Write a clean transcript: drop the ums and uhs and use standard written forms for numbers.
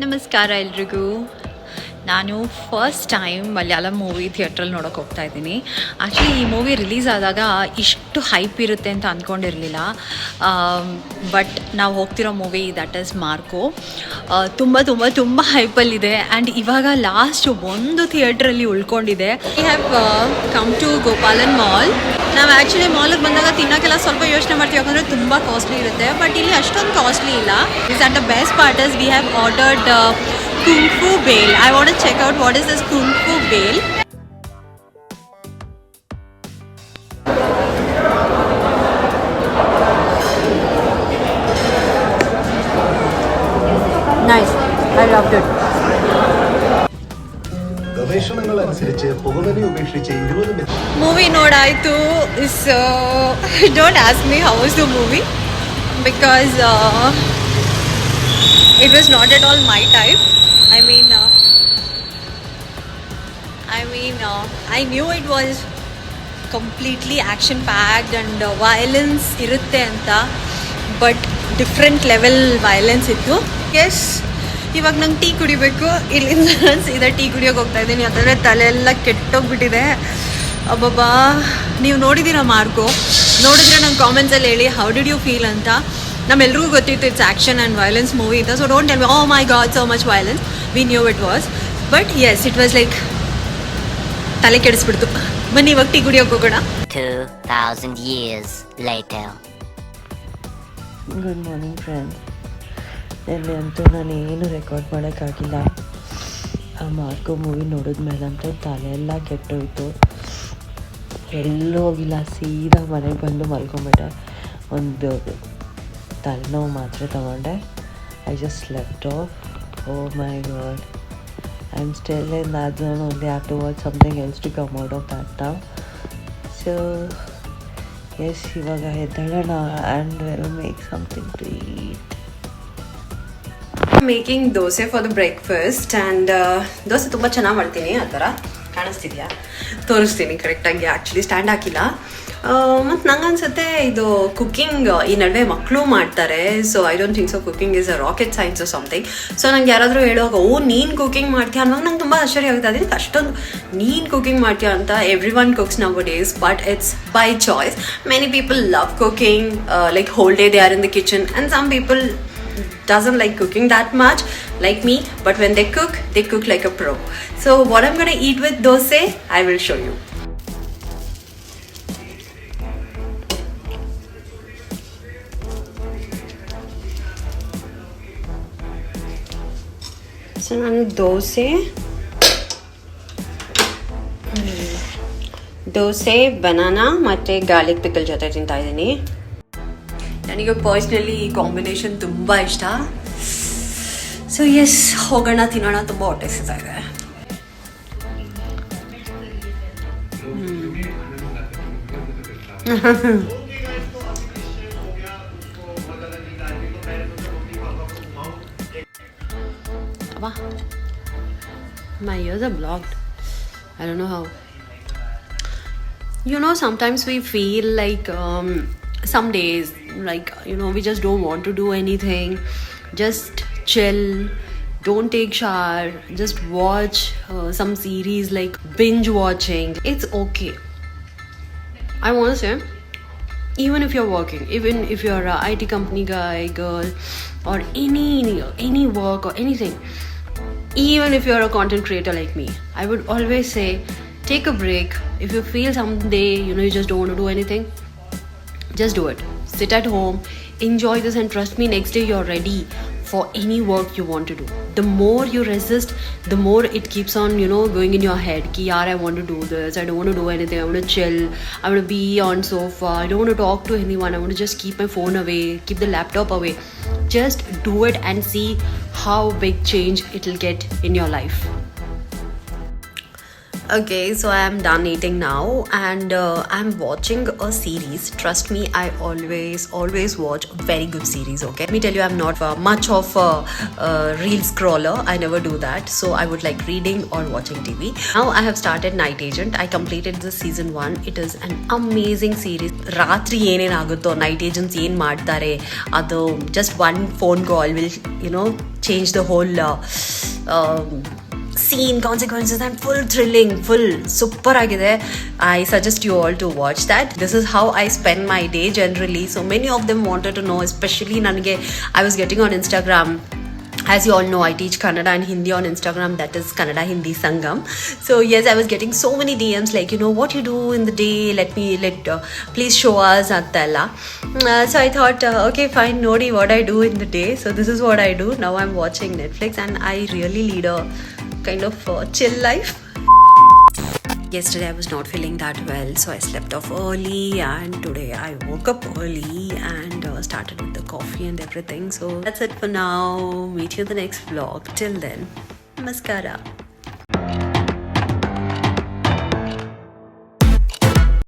ನಮಸ್ಕಾರ ಎಲ್ರಿಗೂ. ನಾನು ಫಸ್ಟ್ ಟೈಮ್ ಮಲಯಾಳಂ ಮೂವಿ ಥಿಯೇಟ್ರಲ್ಲಿ ನೋಡೋಕೆ ಹೋಗ್ತಾ ಇದ್ದೀನಿ. ಆ್ಯಕ್ಚುಲಿ ಈ ಮೂವಿ ರಿಲೀಸ್ ಆದಾಗ ಇಷ್ಟು ಹೈಪ್ ಇರುತ್ತೆ ಅಂತ ಅಂದ್ಕೊಂಡಿರಲಿಲ್ಲ. ಬಟ್ ನಾವು ಹೋಗ್ತಿರೋ ಮೂವಿ ದಟ್ ಈಸ್ ಮಾರ್ಕೋ. ತುಂಬ ತುಂಬ ತುಂಬ ಹೈಪಲ್ಲಿದೆ. ಆ್ಯಂಡ್ ಇವಾಗ ಲಾಸ್ಟ್ ಒಂದು ಥಿಯೇಟ್ರಲ್ಲಿ ಉಳ್ಕೊಂಡಿದೆ. We have come to Gopalan mall. ನಾವು ಆ್ಯಕ್ಚುಲಿ ಮಾಲಿಗೆ ಬಂದಾಗ ತಿನ್ನೋಕ್ಕೆಲ್ಲ ಸ್ವಲ್ಪ ಯೋಚನೆ ಮಾಡ್ತೀವಿ, ಯಾಕಂದರೆ ತುಂಬ ಕಾಸ್ಟ್ಲಿ ಇರುತ್ತೆ. ಬಟ್ ಇಲ್ಲಿ ಅಷ್ಟೊಂದು ಕಾಸ್ಟ್ಲಿ ಇಲ್ಲ. Is at the best part is we have ordered Kung Fu Bale. I want to check out what is this Kung Fu Bale. Nice. I loved it. ಗವೇಷಣೆಗಳ ಅನುಸರಿಸಿ ಪೊಗವನೆ ಉಪೇಕ್ಷಿಸಿ 20 ಮಿನಿಟ್ ಮೂವಿ ನೋಡಾಯಿತು. Is don't ask me how is the movie because it was not at all my type. I knew it was completely action packed and violence irutte anta, but different level violence ittu. Yes, ಇವಾಗ ನಂಗೆ tea ಕುಡಿಬೇಕು. ಇಲ್ಲಿಂದ ನಾನು ಸೀದಾ tea ಕುಡಿಯೋಕೆ ಹೋಗ್ತಾ ಇದ್ದೀನಿ. ಯಾಕಂದರೆ ತಲೆ ಎಲ್ಲ ಕೆಟ್ಟೋಗ್ಬಿಟ್ಟಿದೆ. ಅಬ್ಬಬ್ಬಾ, ನೀವು ನೋಡಿದ್ದೀರಾ ಮಾರ್ಕೋ? ನೋಡಿದ್ರೆ ನಂಗೆ ಕಾಮೆಂಟ್ಸಲ್ಲಿ ಹೇಳಿ ಹೌ ಡಿಡ್ ಯು ಫೀಲ್ ಅಂತ. ನಮ್ಮೆಲ್ರಿಗೂ ಗೊತ್ತಿತ್ತು it's action and violence movie ಅಂತ. So don't tell me oh my god so much violence. We knew it was, but as it was like ತಲೆ ಕೆಡಿಸ್ಬಿಡ್ತು. ಬನ್ನಿ ಇವಾಗ ಟೀ ಕುಡಿಯೋಕೆ ಹೋಗೋಣ. 2000 years later. Good morning friends. ಎಲ್ಲಿ ಅಂತೂ ನಾನು ಏನು ರೆಕಾರ್ಡ್ ಮಾಡೋಕ್ಕಾಗಿಲ್ಲ. ಆ ಮಾರ್ಕೋ ಮೂವಿ ನೋಡಿದ್ಮೇಲಂತೂ ತಲೆಯೆಲ್ಲ ಕೆಟ್ಟೋಯ್ತು. ಎಲ್ಲೂ ಹೋಗಿಲ್ಲ, ಸೀದಾ ಮನೆಗೆ ಬಂದು ಮಲ್ಕೊಂಬಿಟ್ಟೆ. ಒಂದು ತಲೆನೋವು ಮಾತ್ರೆ ತಗೊಂಡೆ. I just slept off. Oh my God, I am still in that zone only. I have to watch something else to come out of that now. So yes, ಇವಾಗ ಎದ್ದೇಳೋಣ and we'll make something to eat. Making dosa for the breakfast. And dosa ತುಂಬ ಚೆನ್ನಾಗಿ ಮಾಡ್ತೀನಿ. ಆ ಥರ ಕಾಣಿಸ್ತಿದ್ಯಾ? ತೋರಿಸ್ತೀನಿ ಕರೆಕ್ಟಾಗಿ. Actually stand ಹಾಕಿಲ್ಲ. ಮತ್ತು ನಂಗೆ ಅನ್ಸುತ್ತೆ ಇದು ಕುಕ್ಕಿಂಗ್ ಈ ನಡುವೆ ಮಕ್ಕಳು ಮಾಡ್ತಾರೆ. So I don't think so cooking is a rocket science or something. So ನಂಗೆ ಯಾರಾದರೂ ಹೇಳುವಾಗ ಓ ನೀನು ಕುಕ್ಕಿಂಗ್ ಮಾಡ್ತೀಯ ಅನ್ನೋದು ನಂಗೆ ತುಂಬ ಆಶ್ಚರ್ಯ ಆಗುತ್ತೆ. ಅದಕ್ಕೆ ಅಷ್ಟೊಂದು ನೀನು ಕುಕ್ಕಿಂಗ್ ಮಾಡ್ತೀಯ ಅಂತ. Every one cooks now days, but it's by choice. Many people love cooking, like whole day they are in the kitchen, and some people doesn't like cooking that much like me, but when they cook like a pro. So what I'm going to eat with dosa, I will show you. So ನಾನು dosa banana ಮತ್ತು garlic pickle ಜೊತೆ ತಿಂತಾ ಇದ್ದೀನಿ. ನನಗೆ personally ಈ combination ತುಂಬ ಇಷ್ಟ. So S, ಹೋಗೋಣ ತಿನ್ನೋಣ. ತುಂಬ ಹೊಟ್ಟೆ ಸಿಗ್ತಾ ಇದೆ. My ears are blocked. I don't know how. You know, sometimes we feel like some days, like, you know, we just don't want to do anything. Just chill, don't take shower, just watch some series, like binge watching. It's okay. I want to say, even if you're working, even if you're a IT company guy, girl, or any work or anything, even if you're a content creator like me, I would always say take a break. If you feel someday, you know, you just don't want to do anything, just do it. Sit at home, enjoy this, and trust me, next day you're ready for any work you want to do. The more you resist, the more it keeps on, you know, going in your head ki yaar I want to do this, I don't want to do anything, I want to chill, I want to be on sofa, I don't want to talk to anyone, I want to just keep my phone away, keep the laptop away. Just do it and see how big change it will get in your life. Okay, so I am done eating now and I'm watching a series. Trust me, I always watch a very good series, okay? Let me tell you, I'm not much of a reel scroller. I never do that. So I would like reading or watching TV. Now I have started Night Agent. I completed the season 1. It is an amazing series. Ratri ಏನೇನಾಗುತ್ತೋ night agents ಏನು ಮಾಡ್ತಾರೆ ಅದು just one phone call will, you know, change the whole scene, consequences, and full thrilling, full super agide. I suggest you all to watch that. This is how I spend my day generally. So many of them wanted to know, especially nanage I was getting on Instagram. As you all know, I teach Kannada and Hindi on Instagram. That is Kannada Hindi Sangam. So yes, I was getting so many DMs like, you know, what you do in the day. Please show us antalla. So I thought, okay, fine, Nodi, what I do in the day. So this is what I do. Now I'm watching Netflix and I really lead a kind of chill life. Yesterday I was not feeling that well, so I slept off early, and today I woke up early and started with the coffee and everything. So that's it for now. Meet you in the next vlog. Till then, namaskara.